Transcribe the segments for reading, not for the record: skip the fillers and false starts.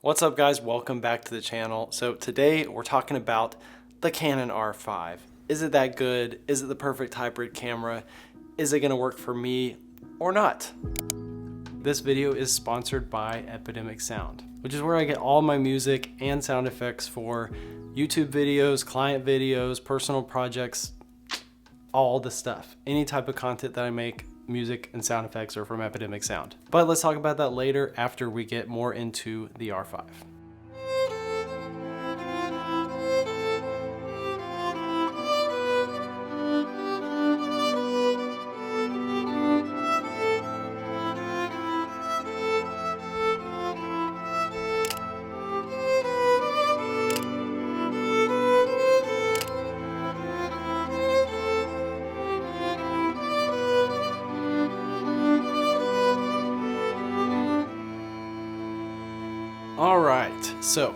What's up guys, welcome back to the channel. So today we're talking about the Canon R5. Is it that good? Is it the perfect hybrid camera? Is it gonna work for me or not? This video is sponsored by Epidemic Sound, which is where I get all my music and sound effects for YouTube videos, client videos, personal projects, all the stuff. Any type of content that I make, music and sound effects are from Epidemic Sound. But let's talk about that later after we get more into the R5. All right, so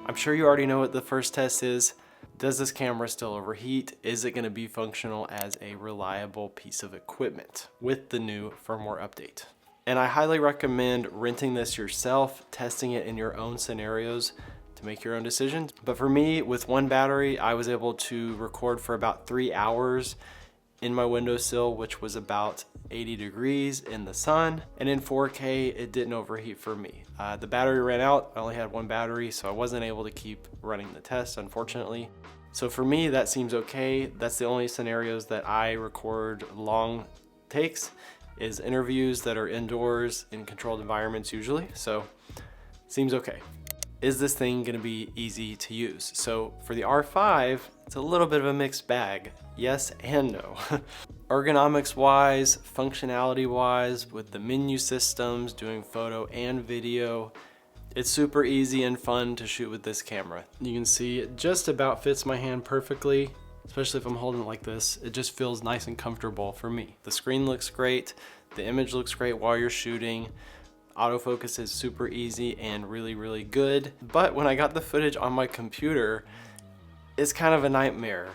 I'm sure you already know what the first test is. Does this camera still overheat? Is it gonna be functional as a reliable piece of equipment with the new firmware update? And I highly recommend renting this yourself, testing it in your own scenarios to make your own decisions. But for me, with one battery, I was able to record for about 3 hours in my windowsill, which was about 80 degrees in the sun, and in 4K it didn't overheat for me. The battery ran out. I only had one battery, so I wasn't able to keep running the test, unfortunately. So for me, that seems okay. That's the only scenarios that I record long takes, is interviews that are indoors in controlled environments usually, so seems okay. Is this thing gonna be easy to use? So for the R5, it's a little bit of a mixed bag. Yes and no. Ergonomics wise, functionality wise, with the menu systems, doing photo and video, it's super easy and fun to shoot with this camera. You can see it just about fits my hand perfectly, especially if I'm holding it like this. It just feels nice and comfortable for me. The screen looks great, the image looks great while you're shooting. Autofocus is super easy and really, really good. But when I got the footage on my computer, it's kind of a nightmare.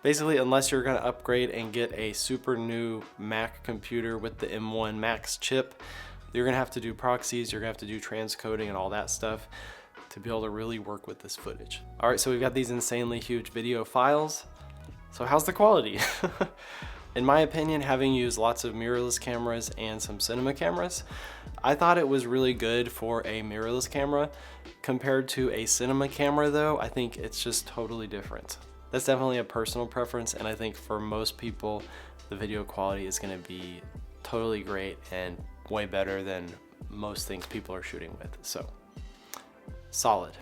Basically, unless you're gonna upgrade and get a super new Mac computer with the M1 Max chip, you're gonna have to do proxies, you're gonna have to do transcoding and all that stuff to be able to really work with this footage. All right, so we've got these insanely huge video files. So how's the quality? In my opinion, having used lots of mirrorless cameras and some cinema cameras, I thought it was really good for a mirrorless camera. Compared to a cinema camera though, I think it's just totally different. That's definitely a personal preference, and I think for most people, the video quality is gonna be totally great and way better than most things people are shooting with, so solid.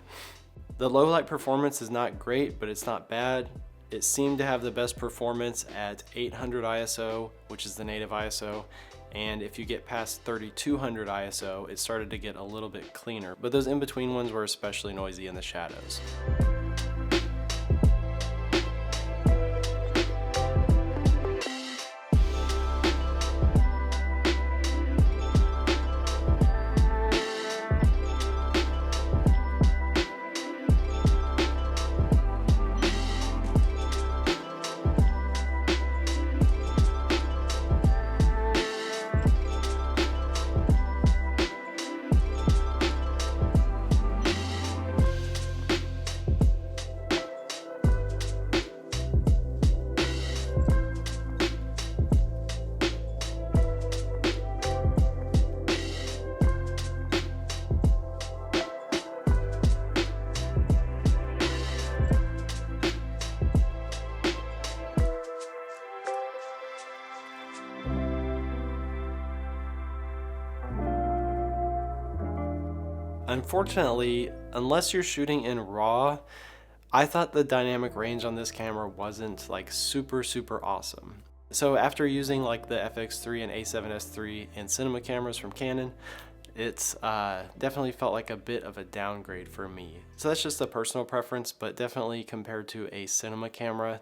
The low light performance is not great, but it's not bad. It seemed to have the best performance at 800 ISO, which is the native ISO. And if you get past 3200 ISO, it started to get a little bit cleaner, but those in-between ones were especially noisy in the shadows. Unfortunately, unless you're shooting in RAW, I thought the dynamic range on this camera wasn't like super awesome. So after using like the FX3 and A7S III and cinema cameras from Canon, it's definitely felt like a bit of a downgrade for me. So that's just a personal preference, but definitely compared to a cinema camera,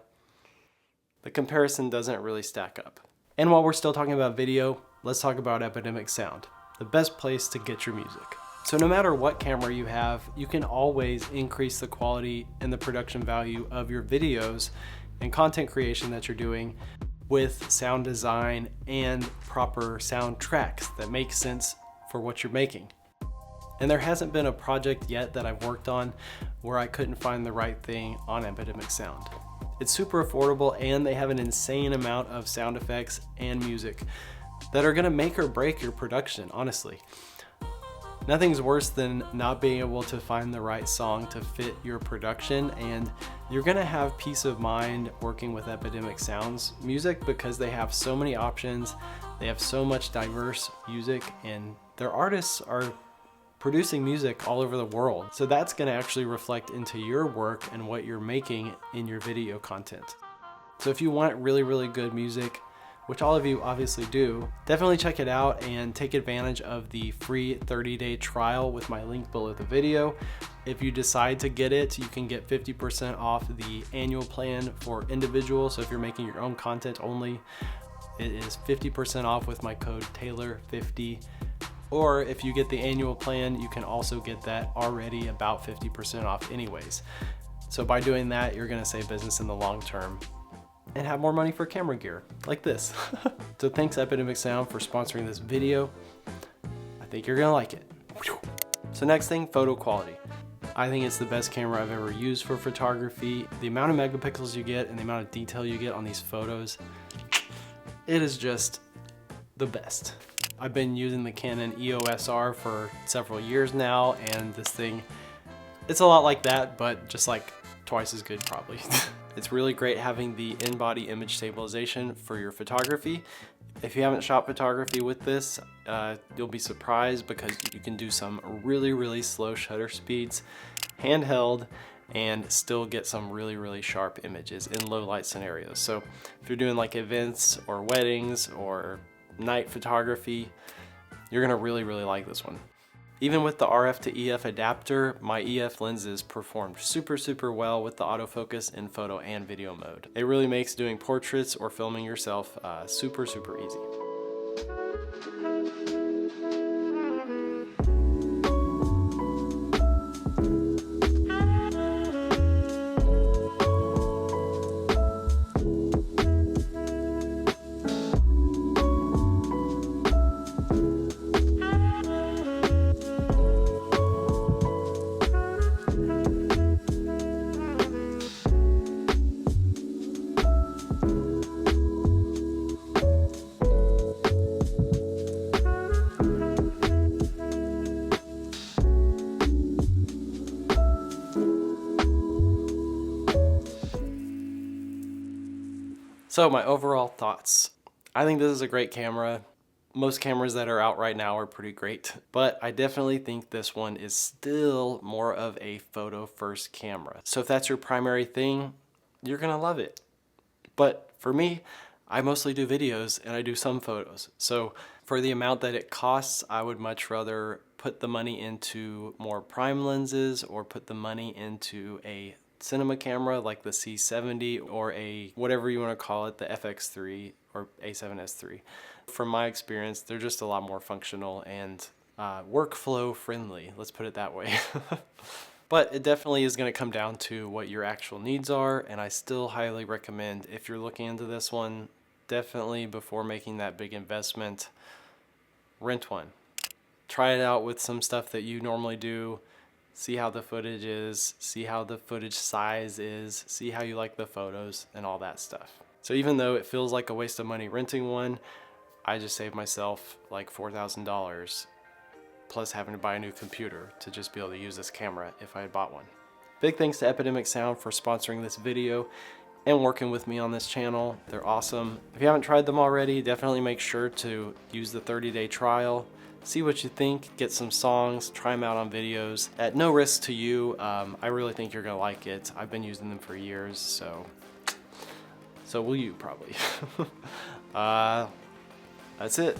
the comparison doesn't really stack up. And while we're still talking about video, let's talk about Epidemic Sound, the best place to get your music. So no matter what camera you have, you can always increase the quality and the production value of your videos and content creation that you're doing with sound design and proper soundtracks that make sense for what you're making. And there hasn't been a project yet that I've worked on where I couldn't find the right thing on Epidemic Sound. It's super affordable, and they have an insane amount of sound effects and music that are gonna make or break your production, honestly. Nothing's worse than not being able to find the right song to fit your production, and you're gonna have peace of mind working with Epidemic Sound's music because they have so many options, they have so much diverse music, and their artists are producing music all over the world. So that's gonna actually reflect into your work and what you're making in your video content. So if you want really, really good music, which all of you obviously do, definitely check it out and take advantage of the free 30-day trial with my link below the video. If you decide to get it, you can get 50% off the annual plan for individuals. So if you're making your own content only, it is 50% off with my code Taylor50. Or if you get the annual plan, you can also get that already about 50% off anyways. So by doing that, you're gonna save business in the long term and have more money for camera gear like this. So thanks Epidemic Sound for sponsoring this video. I think you're gonna like it. So next thing, photo quality. I think it's the best camera I've ever used for photography. The amount of megapixels you get and the amount of detail you get on these photos, it is just the best. I've been using the Canon EOS R for several years now, and this thing, it's a lot like that, but just like twice as good probably. It's really great having the in-body image stabilization for your photography. If you haven't shot photography with this, you'll be surprised because you can do some really, really slow shutter speeds, handheld, and still get some really, really sharp images in low light scenarios. So if you're doing like events or weddings or night photography, you're gonna really, really like this one. Even with the RF to EF adapter, my EF lenses performed super, super well with the autofocus in photo and video mode. It really makes doing portraits or filming yourself super, super easy. So my overall thoughts. I think this is a great camera. Most cameras that are out right now are pretty great, but I definitely think this one is still more of a photo first camera. So if that's your primary thing, you're gonna love it. But for me, I mostly do videos and I do some photos. So for the amount that it costs, I would much rather put the money into more prime lenses or put the money into a cinema camera like the C70 or a whatever you want to call it, the FX3 or A7S III. From my experience, they're just a lot more functional and workflow friendly, let's put it that way. But it definitely is going to come down to what your actual needs are, and I still highly recommend, if you're looking into this one, definitely before making that big investment, rent one. Try it out with some stuff that you normally do. See how the footage is, see how the footage size is, see how you like the photos and all that stuff. So even though it feels like a waste of money renting one, I just saved myself like $4,000 plus having to buy a new computer to just be able to use this camera if I had bought one. Big thanks to Epidemic Sound for sponsoring this video and working with me on this channel. They're awesome. If you haven't tried them already, definitely make sure to use the 30-day trial. See what you think, get some songs, try them out on videos at no risk to you. I really think you're gonna like it. I've been using them for years, so will you probably. That's it.